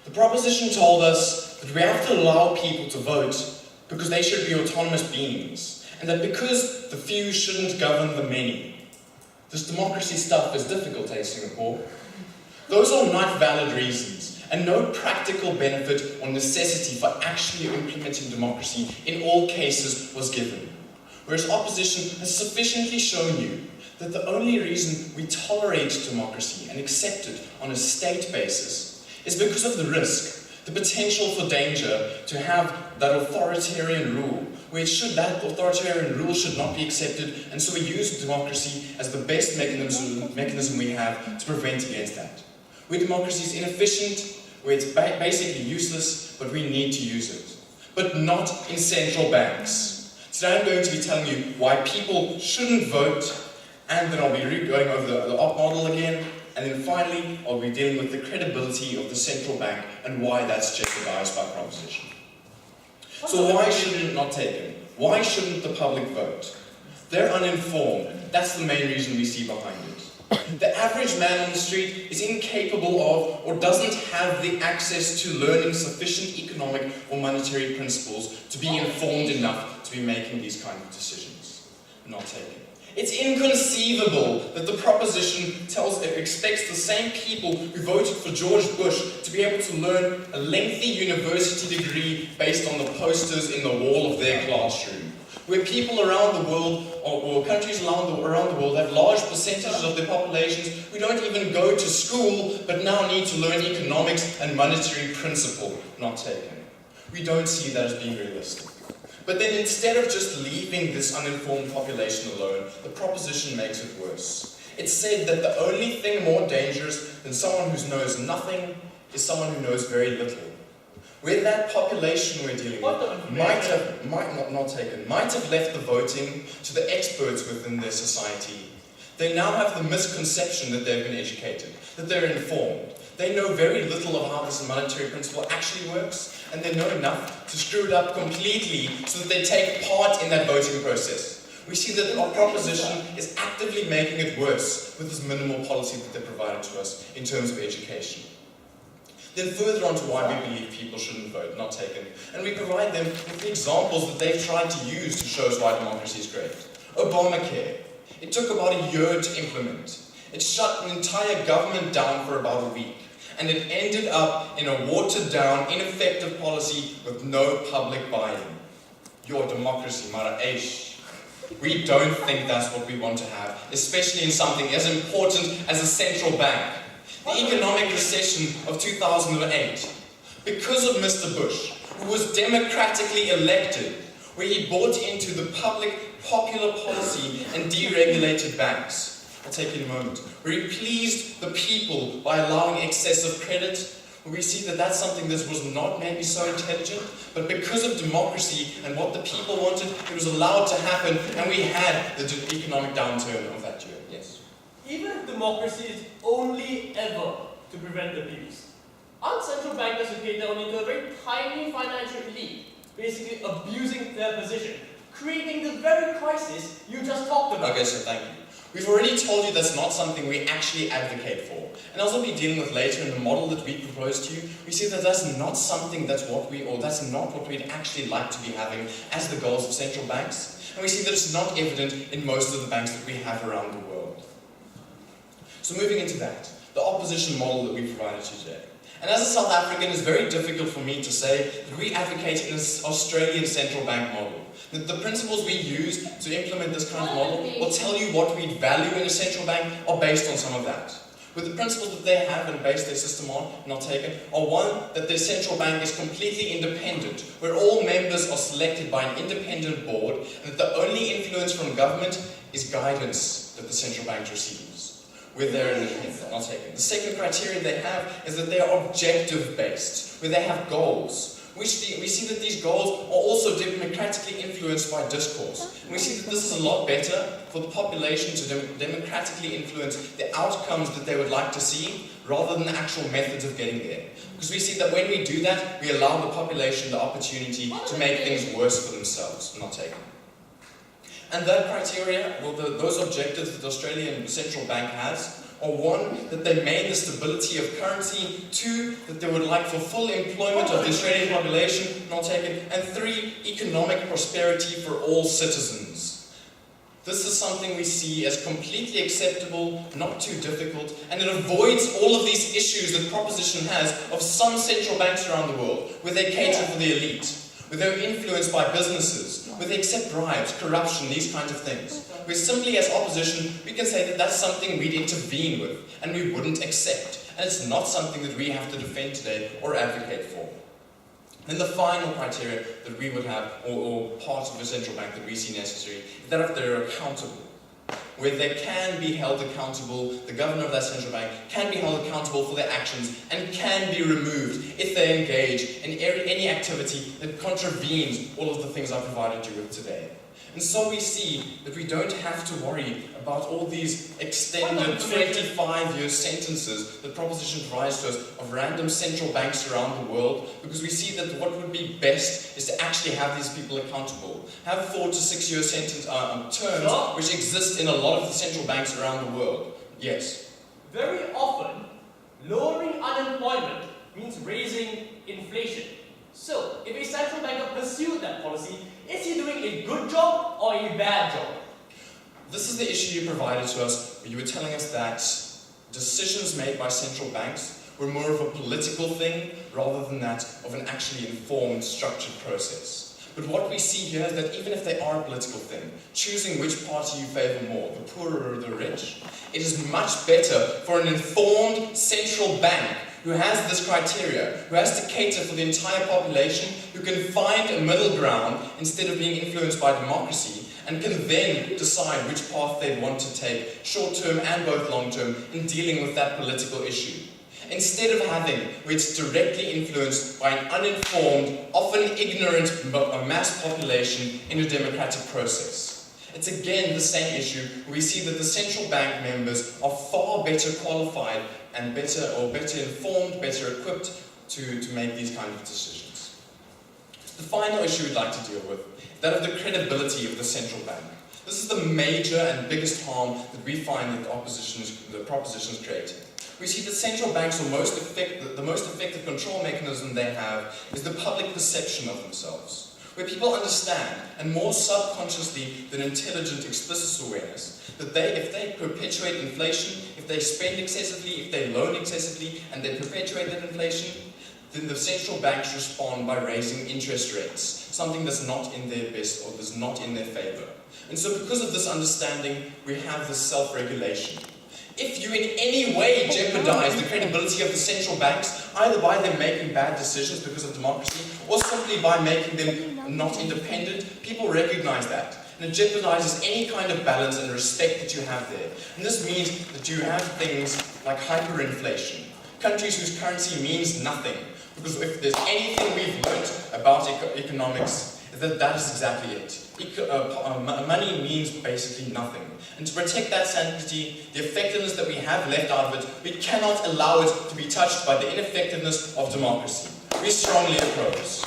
The proposition told us that we have to allow people to vote because they should be autonomous beings, and that because the few shouldn't govern the many. This democracy stuff is difficult, Singapore? Those are not valid reasons, and no practical benefit or necessity for actually implementing democracy in all cases was given. Whereas opposition has sufficiently shown you that the only reason we tolerate democracy and accept it on a state basis is because of the risk, the potential for danger to have that authoritarian rule, where that authoritarian rule should not be accepted, and so we use democracy as the best mechanism we have to prevent against that. Where democracy is inefficient, where it's basically useless, but we need to use it. But not in central banks. Today I'm going to be telling you why people shouldn't vote, and then I'll be going over the op model again, and then finally I'll be dealing with the credibility of the central bank and why that's jeopardized by proposition. So why shouldn't it not taken? Why shouldn't the public vote? They're uninformed. That's the main reason we see behind it. The average man on the street is incapable of or doesn't have the access to learning sufficient economic or monetary principles to be informed enough to be making these kind of decisions. Not taken. It's inconceivable that the proposition expects the same people who voted for George Bush to be able to learn a lengthy university degree based on the posters in the wall of their classroom. Where people around the world, or countries around the world, have large percentages of their populations who don't even go to school, but now need to learn economics and monetary principle. Not taken. We don't see that as being realistic. But then instead of just leaving this uninformed population alone, the proposition makes it worse. It said that the only thing more dangerous than someone who knows nothing is someone who knows very little. Where that population we're dealing with might have left the voting to the experts within their society. They now have the misconception that they've been educated, that they're informed. They know very little of how this monetary principle actually works, and they know enough to screw it up completely so that they take part in that voting process. We see that our proposition is actively making it worse with this minimal policy that they provided to us in terms of education. Then further on to why we believe people shouldn't vote, not taken, and we provide them with the examples that they've tried to use to show us why democracy is great. Obamacare. It took about a year to implement. It shut an entire government down for about a week. And it ended up in a watered-down, ineffective policy with no public buy-in. Your democracy, Mara Aish. We don't think that's what we want to have, especially in something as important as a central bank. The economic recession of 2008. Because of Mr. Bush, who was democratically elected, where he bought into the popular policy and deregulated banks. I'll take it in a moment. Where he pleased the people by allowing excessive credit. We see that that's something that was not maybe so intelligent, but because of democracy and what the people wanted, it was allowed to happen, and we had the economic downturn of that year. Yes? Even if democracy is only ever to prevent abuse, aren't central bankers who cater only to a very tiny financial elite, basically abusing their position, creating the very crisis you just talked about? Okay, so thank you. We've already told you that's not something we actually advocate for. And as I'll be dealing with later in the model that we propose to you, we see that that's not something that's not what we'd actually like to be having as the goals of central banks. And we see that it's not evident in most of the banks that we have around the world. So moving into that, the opposition model that we provided to you today. And as a South African, it's very difficult for me to say that we advocate an Australian central bank model. That the principles we use to implement this kind of model will tell you what we value in a central bank are based on some of that. With the principles that they have and base their system on, not taken, are one, that their central bank is completely independent, where all members are selected by an independent board, and that the only influence from government is guidance that the central bank receives. Where they're independent, not taken. The second criterion they have is that they are objective-based, where they have goals. We see that these goals are also democratically influenced by discourse. And we see that this is a lot better for the population to democratically influence the outcomes that they would like to see, rather than the actual methods of getting there. Because we see that when we do that, we allow the population the opportunity to make things worse for themselves, not taken. And that criteria, well, those objectives that the Australian Central Bank has, are one, that they maintain the stability of currency, two, that they would like for full employment of the Australian population, not taken, and three, economic prosperity for all citizens. This is something we see as completely acceptable, not too difficult, and it avoids all of these issues that proposition has of some central banks around the world, where they cater for the elite, where they're influenced by businesses, where they accept bribes, corruption, these kinds of things. Where simply as opposition, we can say that that's something we'd intervene with, and we wouldn't accept. And it's not something that we have to defend today or advocate for. Then the final criteria that we would have, or part of a central bank that we see necessary, is that if they're accountable. Where they can be held accountable, the governor of that central bank can be held accountable for their actions and can be removed if they engage in any activity that contravenes all of the things I provided you with today. And so we see that we don't have to worry about all these extended 25-year sentences that proposition provides to us of random central banks around the world, because we see that what would be best is to actually have these people accountable. Have 4 to 6 year sentence terms which exist in a lot of the central banks around the world. Yes? Very often, lowering unemployment means raising inflation. So, if a central banker pursued that policy, is he doing a good job or a bad job? This is the issue you provided to us, where you were telling us that decisions made by central banks were more of a political thing rather than that of an actually informed, structured process. But what we see here is that even if they are a political thing, choosing which party you favour more, the poor or the rich, it is much better for an informed central bank who has this criteria, who has to cater for the entire population, who can find a middle ground instead of being influenced by democracy, and can then decide which path they want to take, short-term and both long-term, in dealing with that political issue. Instead of having where it's directly influenced by an uninformed, often ignorant mass population in a democratic process. It's again the same issue where we see that the central bank members are far better qualified and better informed, better equipped to make these kind of decisions. The final issue we'd like to deal with, that of the credibility of the central bank. This is the major and biggest harm that we find that the proposition is creating. We see that central banks are the most effective control mechanism they have is the public perception of themselves, where people understand, and more subconsciously than intelligent explicit awareness, that if they perpetuate inflation, if they spend excessively, if they loan excessively, and they perpetuate that inflation, then the central banks respond by raising interest rates, something that's not in their best or that's not in their favour. And so because of this understanding, we have this self-regulation. If you in any way jeopardize the credibility of the central banks, either by them making bad decisions because of democracy, or simply by making them not independent, people recognize that. And it jeopardizes any kind of balance and respect that you have there. And this means that you have things like hyperinflation, countries whose currency means nothing. Because if there's anything we've learnt about economics, is that is exactly it. Money means basically nothing. And to protect that sanctity, the effectiveness that we have left out of it, we cannot allow it to be touched by the ineffectiveness of democracy. We strongly oppose.